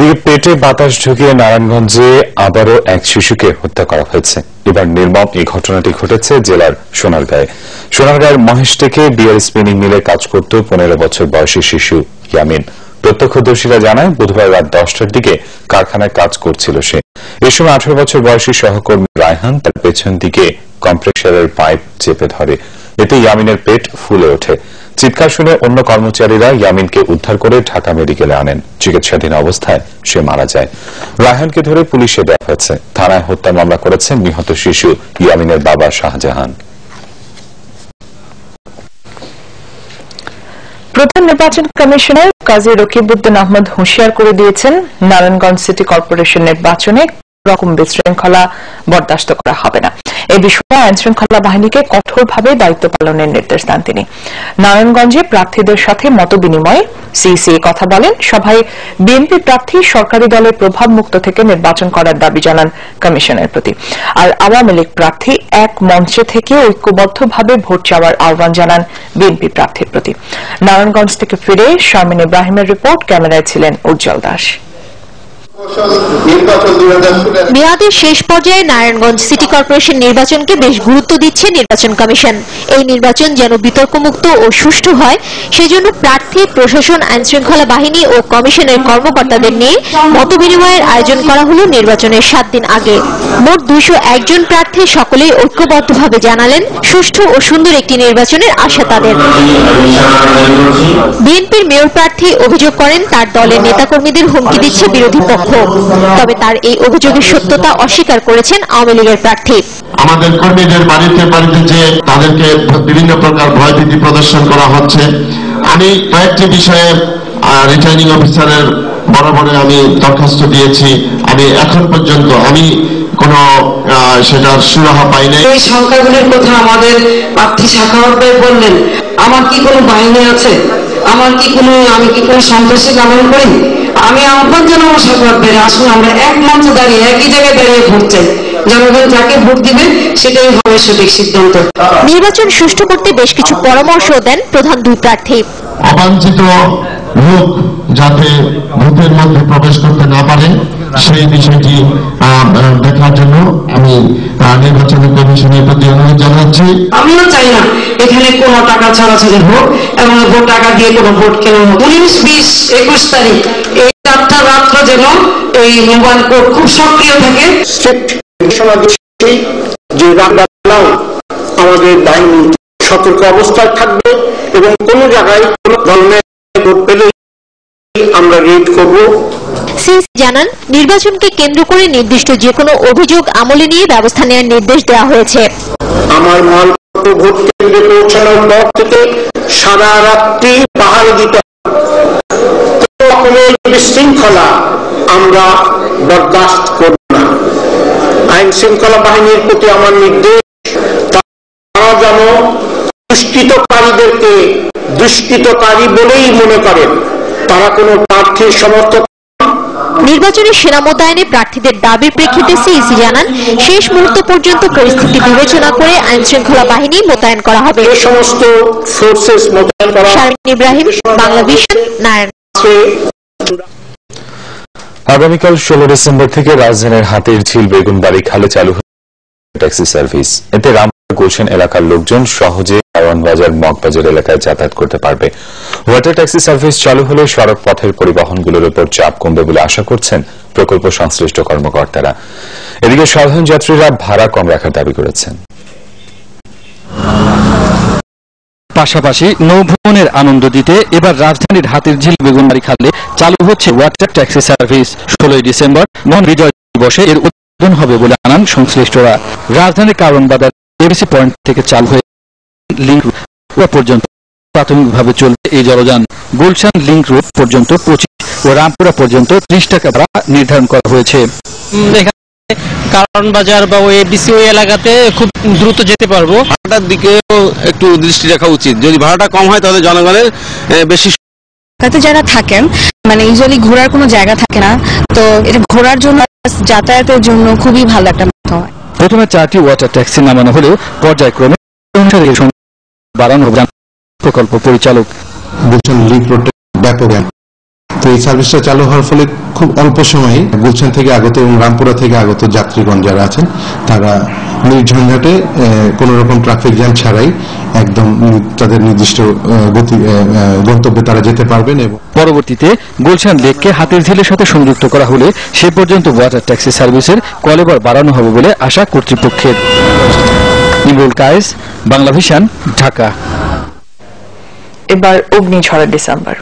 এদিকে পেটে বাতাস ঢুকিয়ে নারায়ণগঞ্জে আবারও এক শিশুকে হত্যা করা হয়েছে। এবার নির্মম এই ঘটনাটি ঘটেছে জেলার সোনারগাঁয়ের মহেশটেকে বিয়ার স্পিনিং মিলে কাজ করত 15 বছর বয়সী শিশু ইয়ামিন। প্রত্যক্ষদর্শীরা জানায় বুধবার রাত 10টার দিকে কারখানায় কাজ করছিল সে। এ সময় 18 বছর বয়সী সহকর্মী রায়হান তার পেছন দিকে কম্প্রেসারের পাইপ চেপে ধরে। এতে ইয়ামিনের পেট ফুলে ওঠে। চিৎকার শুনে অন্য কর্মচারীরা ইয়ামিনকে উদ্ধার করে ঢাকা মেডিকেলে আনেন। চিকিৎসাধীন অবস্থায় সে মারা যায়। রায়হানকে ধরে পুলিশে দেওয়া হয়েছে। থানায় হত্যা মামলা করেছেন নিহত শিশু ইয়ামিনের বাবা শাহজাহান। প্রধান নির্বাচন কমিশনার কাজী রকিবউদ্দিন আহমদ হুঁশিয়ার করে দিয়েছেন, নারায়ণগঞ্জ সিটি কর্পোরেশন নির্বাচনে রকম বিশৃঙ্খলা বরদাস্ত করা হবে না। এই বিষয়ে আইন শৃঙ্খলা বাহিনীকে কঠোরভাবে দায়িত্ব পালনের নির্দেশ দেন তিনি। নারায়ণগঞ্জে প্রার্থীদের সাথে মত বিনিময়ে সিইসি কথা বলেন। সভায় বিএনপি প্রার্থী সরকারি দলের প্রভাব মুক্ত থেকে নির্বাচন করার দাবি জানান কমিশনের প্রতি। আর আওয়ামী লীগ প্রার্থী এক মঞ্চে থেকে ঐক্যবদ্ধভাবে ভোট চাওয়ার আহ্বান জানান বিএনপি প্রার্থীর প্রতি। নারায়ণগঞ্জ থেকে ফিরে শারমিন ইব্রাহিমের রিপোর্ট, ক্যামেরায় ছিলেন উজ্জ্বল দাস। মেয়াদের শেষ পর্যায়ে নারায়ণগঞ্জ সিটি কর্পোরেশন নির্বাচনকে বেশ গুরুত্ব দিচ্ছে নির্বাচন কমিশন। এই নির্বাচন যেন বিতর্কমুক্ত ও সুষ্ঠু হয়, সেজন্য প্রার্থী, প্রশাসন, আইন শৃঙ্খলা বাহিনী ও কমিশনের কর্মকর্তাদের নিয়ে মতবিনিময়ের আয়োজন করা হলো নির্বাচনের 7 দিন আগে। মোট 201 জন প্রার্থী সকলেই ঐক্যবদ্ধভাবে জানালেন সুষ্ঠু ও সুন্দর একটি নির্বাচনের আশা তাদের। বিএনপির মেয়র প্রার্থী অভিযোগ করেন, তার দলের নেতাকর্মীদের হুমকি দিচ্ছে বিরোধী পক্ষ। তবে তার এই অভিযোগের সত্যতা অস্বীকার করেছেন আওয়ামী লীগের প্রার্থী। আমাদের কর্মীদের বাড়িতে যে তাদেরকে বিভিন্ন প্রকার ভয়ভীতি প্রদর্শন করা হচ্ছে। আমি কয়েকটি বিষয়ে রিটার্নিং অফিসারের বরাবরে আমি দরখাস্ত দিয়েছি। আমি এখন পর্যন্ত কোনো সেটার সুরাহা পাই নাই। এই সংখ্যাগুলির কথা আমাদের প্রার্থী সাখাওয়াত ভাই বললেন, আমার কি কোনো বাহিনী আছে, আমি কি কোনো সন্ত্রাসী লালন করি? আমি আহ্বান জানাবো সাখাওয়াত ভাই, আসুন আমরা এক মঞ্চে দাঁড়িয়ে একই জায়গায় দাঁড়িয়ে ভোট চাই। জনগণ যাকে ভোট দিবে সেটাই হবে সঠিক সিদ্ধান্ত। নির্বাচন সুষ্ঠু করতে বেশ কিছু পরামর্শ দেন প্রধান দুই প্রার্থী। অবাঞ্ছিত লোক যাতে ভোটের মধ্যে প্রবেশ করতে না পারে সেই বিষয়টি দেখার জন্য আমি নির্বাচন কমিশনের প্রতি অনুরোধ জানাচ্ছি। আমিও চাই না এখানে কোনো টাকা ছাড়াছাড়ি হোক এবং টাকা দিয়ে কোনো ভোট কেন। 19, 20, 21 তারিখ এই 4টা রাত্র যেন এই মোবাইল কোড খুব সক্রিয় থাকে। যে রাতবেলাও আমাদের বাহিনী সতর্ক অবস্থায় থাকবে এবং কোন জায়গায় কোন ধরনের ভোট পেলে আমরা রেড করব। সিইসি জানান, নির্বাচনকে কেন্দ্র করে নির্দিষ্ট যে কোনো অভিযোগ আমলে নিয়ে ব্যবস্থা নেওয়ার নির্দেশ দেওয়া হয়েছে। আমার মাল ভোট কেন্দ্রে পৌঁছানোর পর থেকে সারা রাত্রি পাহারা দিতে রকমের বিশৃঙ্খলা আমরা বরদাস্ত করব না। আইন শৃঙ্খলা বাহিনীর প্রতি আমার নির্দেশ, তারা যেন দুষ্কৃতকারীদেরকে দুষ্কৃতকারী বলেই মনে করেন, তারা কোনো প্রার্থীর সমর্থক। নির্বাচনে সেনা মোতায়েনে প্রার্থীদের দাবির প্রেক্ষিতে সিইসি জানান, শেষ মুহূর্ত পর্যন্ত পরিস্থিতি বিবেচনা করে আইন শৃঙ্খলা বাহিনী মোতায়েন করা হবে। এই সমস্ত ফোর্সেস মোতায়েন করা। শারমিন ইব্রাহিম, বাংলা ভিশন, নারায়ণগঞ্জ। আগামীকাল 16 ডিসেম্বর থেকে রাজধানীর হাতিরঝিল বেগুনবাড়ি খালে চালু হবে ট্যাক্সি সার্ভিস। এতে রামপুরা গুলশান এলাকার লোকজন সহজে কারওয়ান বাজার, মগবাজার এলাকায় যাতায়াত করতে পারবে। ওয়াটার ট্যাক্সি সার্ভিস চালু হলে সড়ক পথের পরিবহনগুলোর উপর চাপ কমবে বলে আশা করছেন প্রকল্প সংশ্লিষ্ট কর্মকর্তারা। এদিকে সাধারণ যাত্রীরা ভাড়া কম রাখার দাবি করেছেন। পাশাপাশি নৌভ্রমণের আনন্দ দিতে এবার রাজধানীর হাতিরঝিল বেগুনবাড়ি খালে চালু হচ্ছে ওয়াটার ট্যাক্সি সার্ভিস। 16 ডিসেম্বর মহান বিজয় দিবসে এর উদ্বোধন হবে বলে জানান সংশ্লিষ্টরা। রাজধানীর কারওয়ান বাজার এবিসি পয়েন্ট থেকে চালু হয়ে লিংক রোড পর্যন্ত প্রাথমিকভাবে চলবে এই জলযান। গুলশান লিংক রোড পর্যন্ত 25 ও রামপুরা পর্যন্ত 30 টাকা ভাড়া নির্ধারণ করা হয়েছে। কারওয়ান বাজার বা এবিসি ওই এলাকাতে খুব দ্রুত যেতে পারবো। ভাড়াটার দিকেও একটু দৃষ্টি রাখা উচিত। যদি ভাড়াটা কম হয় তাহলে জনগণের বেশি। যারা থাকেন ইউজুয়ালি ঘোরার কোনো জায়গা থাকে না, তো এটা ঘোরার জন্য, যাতায়াতের জন্য খুবই ভালো একটা মাধ্যম হয়। প্রথমে 4টি ওয়াটার ট্যাক্সি নামানো হলেও পর্যায়ক্রমে বাড়ানো হবে প্রকল্প পরিচালক। গুলশান লিংক রোড ব্যাপক, তো এই সার্ভিসটা চালু হওয়ার ফলে খুব অল্প সময়ে গুলশান থেকে আগত এবং রামপুরা থেকে আগত যাত্রীগণ যারা আছেন তারা নির্ঝঞ্ঝাটে কোন রকম ট্রাফিক জ্যাম ছাড়াই একদম তাদের নির্দিষ্ট গন্তব্যে তারা যেতে পারবেন। এবং পরবর্তীতে গুলশান লেককে হাতির ঝিলের সাথে সংযুক্ত করা হলে সে পর্যন্ত ওয়াটার ট্যাক্সি সার্ভিসের কল এবার বাড়ানো হবে বলে আশা কর্তৃপক্ষের। ইমরুল কায়েস, বাংলা ভিশন, ঢাকা। এবার অগ্নিঝড়ের ডিসেম্বর।